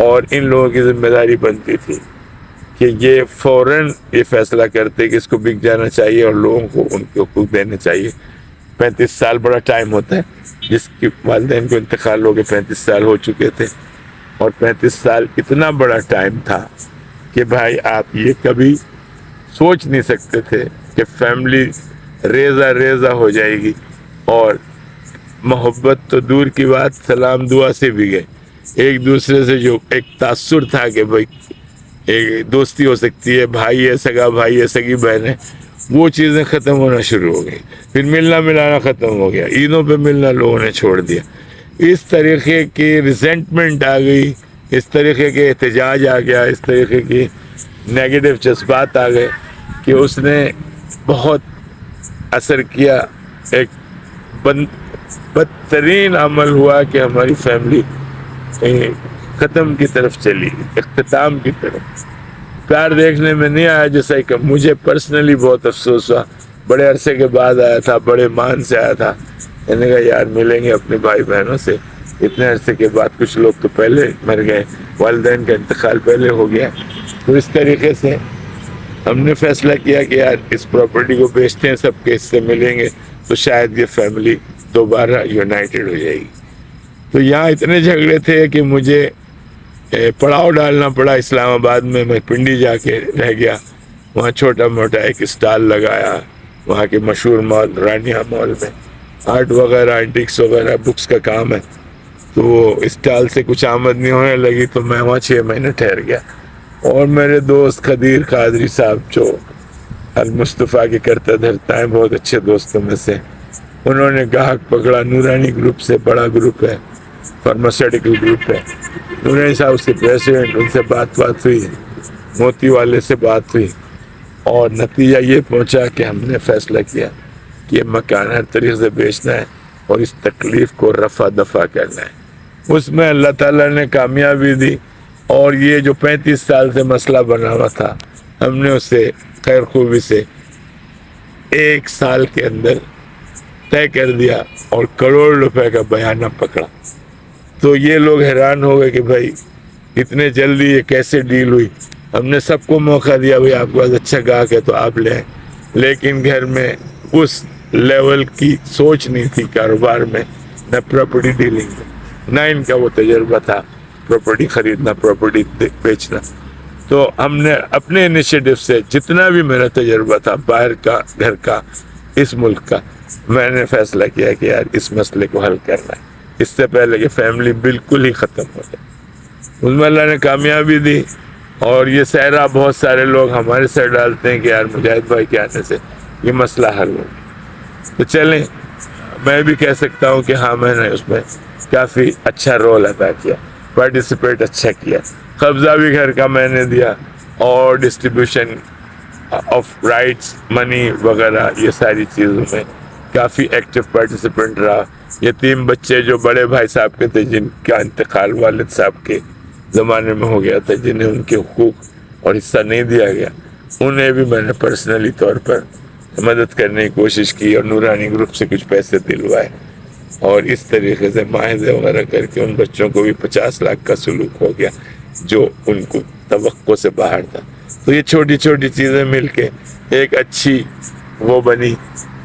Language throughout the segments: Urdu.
اور ان لوگوں کی ذمہ داری بنتی تھی کہ یہ فوراً یہ فیصلہ کرتے کہ اس کو بک جانا چاہیے اور لوگوں کو ان کے حقوق دینے چاہیے. 35 سال بڑا ٹائم ہوتا ہے. جس کے والدین کو انتقال ہو کے 35 سال ہو چکے تھے, اور 35 سال اتنا بڑا ٹائم تھا کہ بھائی آپ یہ کبھی سوچ نہیں سکتے تھے کہ فیملی ریزہ ریزہ ہو جائے گی, اور محبت تو دور کی بات, سلام دعا سے بھی گئے. ایک دوسرے سے جو ایک تاثر تھا کہ بھائی ایک دوستی ہو سکتی ہے, بھائی ہے, سگا بھائی ہے, سگی بہن ہے, وہ چیزیں ختم ہونا شروع ہو گئی. پھر ملنا ملانا ختم ہو گیا, عیدوں پہ ملنا لوگوں نے چھوڑ دیا. اس طریقے کی ریزنٹمنٹ آ گئی, اس طریقے کے احتجاج آ گیا, اس طریقے کی نیگیٹو جذبات آ گئے کہ اس نے بہت اثر کیا. ایک بدترین عمل ہوا کہ ہماری فیملی ختم کی طرف چلی, اختتام کی طرف. پیار دیکھنے میں نہیں آیا جیسا کہ مجھے پرسنلی بہت افسوس ہوا. بڑے عرصے کے بعد آیا تھا, بڑے مان سے آیا تھا. میں نے کہا یار ملیں گے اپنے بھائی بہنوں سے. اتنے عرصے کے بعد کچھ لوگ تو پہلے مر گئے, والدین کا انتقال پہلے ہو گیا. تو اس طریقے سے ہم نے فیصلہ کیا کہ یار اس پراپرٹی کو بیچتے ہیں, سب کے حصے ملیں گے تو شاید یہ فیملی دوبارہ یونائٹڈ ہو جائے گی. تو یہاں اتنے جھگڑے تھے کہ مجھے پڑاؤ ڈالنا پڑا اسلام آباد میں. میں پنڈی جا کے رہ گیا, وہاں چھوٹا موٹا ایک اسٹال لگایا وہاں کے مشہور مال رانیہ مال میں. آرٹ وغیرہ, اینٹکس وغیرہ, بکس کا کام ہے. تو وہ اسٹال سے کچھ آمدنی ہونے لگی تو میں وہاں 6 مہینے ٹھہر گیا. اور میرے دوست قدیر قادری صاحب جو المصطفیٰ کے کرتا دھرتا ہے, بہت اچھے دوستوں میں سے, انہوں نے گاہک پکڑا. نورانی گروپ سے بڑا گروپ ہے, فارماسیوٹیکل گروپ ہے. نورانی صاحب اس کے پریسیڈنٹ, ان سے بات ہوئی, موتی والے سے بات ہوئی, اور نتیجہ یہ پہنچا کہ ہم نے فیصلہ کیا کہ یہ مکان ہر طریقے سے بیچنا ہے اور اس تکلیف کو رفع دفع کرنا ہے. اس میں اللہ تعالیٰ نے کامیابی دی, اور یہ جو 35 سال سے مسئلہ بنا ہوا تھا ہم نے اسے خیر خوبی سے 1 سال کے اندر طے کر دیا اور کروڑ روپے کا بیانہ پکڑا. تو یہ لوگ حیران ہو گئے کہ بھائی اتنے جلدی یہ کیسے ڈیل ہوئی. ہم نے سب کو موقع دیا, بھائی آپ کے پاس اچھا گاہک ہے تو آپ لے آئیں, لیکن گھر میں اس لیول کی سوچ نہیں تھی کاروبار میں, نہ پراپرٹی ڈیلنگ میں, نہ ان کا وہ تجربہ تھا پراپرٹی خریدنا, پراپرٹی بیچنا. تو ہم نے اپنے انیشیٹو سے جتنا بھی میرا تجربہ تھا باہر کا, گھر کا, اس ملک کا, میں نے فیصلہ کیا کہ یار اس مسئلے کو حل کرنا ہے اس سے پہلے کہ فیملی بالکل ہی ختم ہو جائے. اس میں اللہ نے کامیابی دی. اور یہ صحرا بہت سارے لوگ ہمارے سر ڈالتے ہیں کہ یار مجاہد بھائی کے آنے سے یہ مسئلہ حل ہو. تو چلیں, میں بھی کہہ سکتا ہوں کہ ہاں میں نے اس میں کافی اچھا رول ادا کیا, پارٹیسپیٹ اچھا کیا. قبضہ بھی گھر کا میں نے دیا, اور ڈسٹریبیوشن آف رائٹس, منی وغیرہ, یہ ساری چیزوں میں کافی ایکٹیو پارٹیسپینٹ رہا. یتیم بچے جو بڑے بھائی صاحب کے تھے, جن کا انتقال والد صاحب کے زمانے میں ہو گیا تھا, جنہیں ان کے حقوق اور حصہ نہیں دیا گیا, انہیں بھی میں نے پرسنلی طور پر مدد کرنے کی کوشش کی, اور نورانی گروپ سے کچھ پیسے دلوائے, اور اس طریقے سے معاہدے وغیرہ کر کے ان بچوں کو بھی 50 لاکھ کا سلوک ہو گیا جو ان کو توقع سے باہر تھا. تو یہ چھوٹی چھوٹی چیزیں مل کے ایک اچھی وہ بنی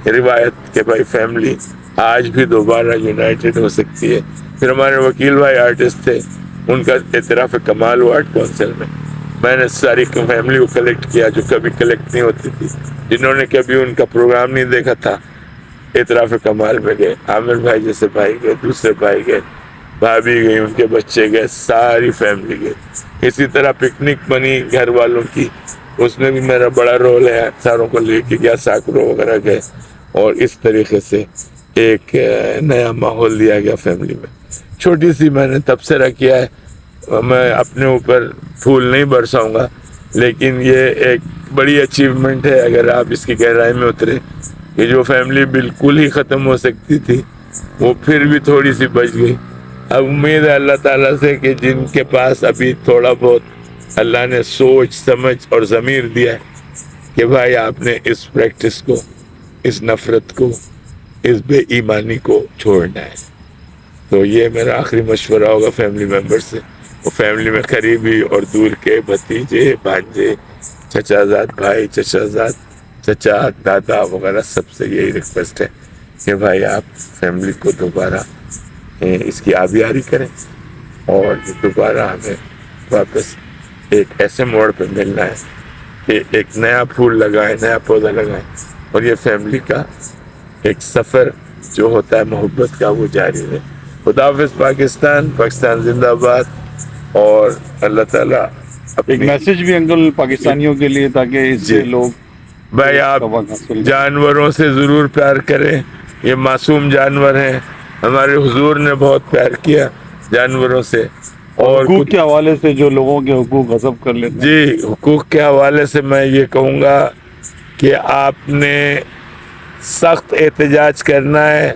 روایت کہ بھائی فیملی آج بھی دوبارہ یونائٹڈ ہو سکتی ہے. پھر ہمارے وکیل بھائی آرٹسٹ تھے, ان کا اعتراف کمال ہوا آرٹ کونسل میں نے ساری فیملی کو کلیکٹ کیا جو کبھی کلیکٹ نہیں ہوتی تھی, جنہوں نے کبھی ان کا پروگرام نہیں دیکھا تھا. اعتراف کمال میں گئے, عامر بھائی جیسے بھائی گئے, دوسرے بھائی گئے, بھابھی گئی, ان کے بچے گئے, ساری فیملی گئے. اسی طرح پکنک بنی گھر والوں کی, اس میں بھی میرا بڑا رول ہے, ساروں کو لے کے گیا, ساکروں وغیرہ گئے, اور اس طریقے سے ایک نیا ماحول دیا گیا فیملی میں. چھوٹی سی میں نے تبصرہ کیا ہے, میں اپنے اوپر پھول نہیں برساؤں گا, لیکن یہ ایک بڑی اچیومنٹ ہے اگر آپ اس کی گہرائی میں اترے کہ جو فیملی بالکل ہی ختم ہو سکتی تھی وہ پھر بھی تھوڑی سی بچ گئی. اب امید ہے اللہ تعالیٰ سے کہ جن کے پاس ابھی تھوڑا بہت اللہ نے سوچ سمجھ اور ضمیر دیا ہے کہ بھائی آپ نے اس پریکٹس کو, اس نفرت کو, اس بے ایمانی کو چھوڑنا ہے. تو یہ میرا آخری مشورہ ہوگا فیملی ممبر سے وہ فیملی میں قریبی اور دور کے بھتیجے بھانجے چچا زاد بھائی چچا زاد چچا دادا وغیرہ سب سے یہی ریکویسٹ ہے کہ بھائی آپ فیملی کو دوبارہ اس کی آبیاری کریں اور دوبارہ ہمیں واپس ایک ایسے موڑ پہ ملنا ہے کہ ایک نیا پھول لگائیں نیا پودا لگائیں اور یہ فیملی کا ایک سفر جو ہوتا ہے محبت کا وہ جاری رہے. خدا حافظ پاکستان. پاکستان زندہ باد. اور اللہ تعالیٰ ایک میسج بھی انکل پاکستانیوں کے لیے تاکہ اس سے لوگ بھائی آپ جانوروں سے ضرور پیار کریں. یہ معصوم جانور ہیں. ہمارے حضور نے بہت پیار کیا جانوروں سے. اور حقوق کے حوالے سے جو لوگوں کے حقوق غصب کر لیتے ہیں جی حقوق کے حوالے سے میں یہ کہوں گا کہ آپ نے سخت احتجاج کرنا ہے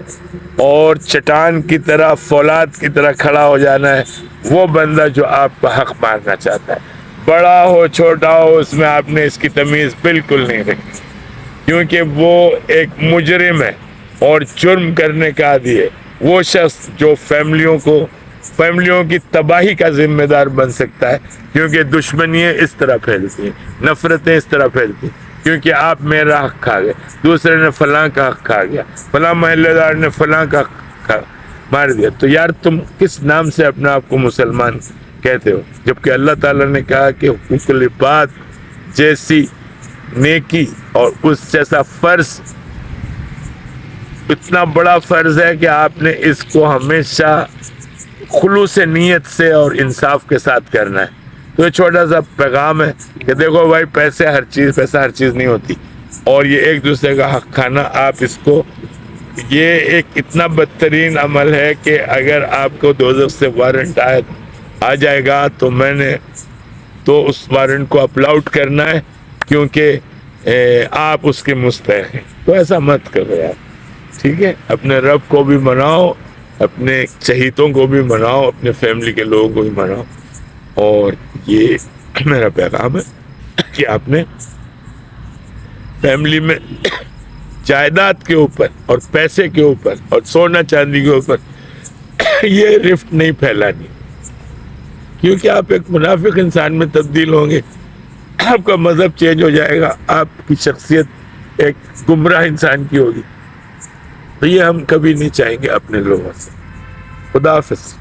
اور چٹان کی طرح فولاد کی طرح کھڑا ہو جانا ہے وہ بندہ جو آپ کا حق ماننا چاہتا ہے. بڑا ہو چھوٹا ہو اس میں آپ نے اس کی تمیز بالکل نہیں رکھی کیونکہ وہ ایک مجرم ہے اور جرم کرنے کا عادی ہے. وہ شخص جو فیملیوں کی تباہی کا ذمہ دار بن سکتا ہے کیونکہ دشمنیاں اس طرح پھیلتی ہیں نفرتیں اس طرح پھیلتی ہیں کیونکہ آپ میرا حق کھا گئے دوسرے نے فلاں کا حق کھا گیا فلاں محلے دار نے فلاں کا حق مار دیا. تو یار تم کس نام سے اپنے آپ کو مسلمان کہتے ہو جبکہ اللہ تعالیٰ نے کہا کہ حقوق العباد جیسی نیکی اور اس جیسا فرض اتنا بڑا فرض ہے کہ آپ نے اس کو ہمیشہ خلوص نیت سے اور انصاف کے ساتھ کرنا ہے. تو یہ چھوٹا سا پیغام ہے کہ دیکھو بھائی پیسہ ہر چیز نہیں ہوتی اور یہ ایک دوسرے کا حق کھانا آپ اس کو یہ ایک اتنا بدترین عمل ہے کہ اگر آپ کو دوزخ سے وارنٹ آ جائے گا تو میں نے تو اس وارنٹ کو اپلاؤڈ کرنا ہے کیونکہ آپ اس کے مستحق ہیں. تو ایسا مت کرو یار ٹھیک ہے. اپنے رب کو بھی مناؤ اپنے چہیتوں کو بھی مناؤ اپنے فیملی کے لوگوں کو بھی مناؤ. اور یہ میرا پیغام ہے کہ آپ نے فیملی میں جائیداد کے اوپر اور پیسے کے اوپر اور سونا چاندی کے اوپر یہ رفت نہیں پھیلانی کیونکہ آپ ایک منافق انسان میں تبدیل ہوں گے. آپ کا مذہب چینج ہو جائے گا آپ کی شخصیت ایک گمراہ انسان کی ہوگی. تو یہ ہم کبھی نہیں چاہیں گے اپنے لوگوں سے. خدا حافظ.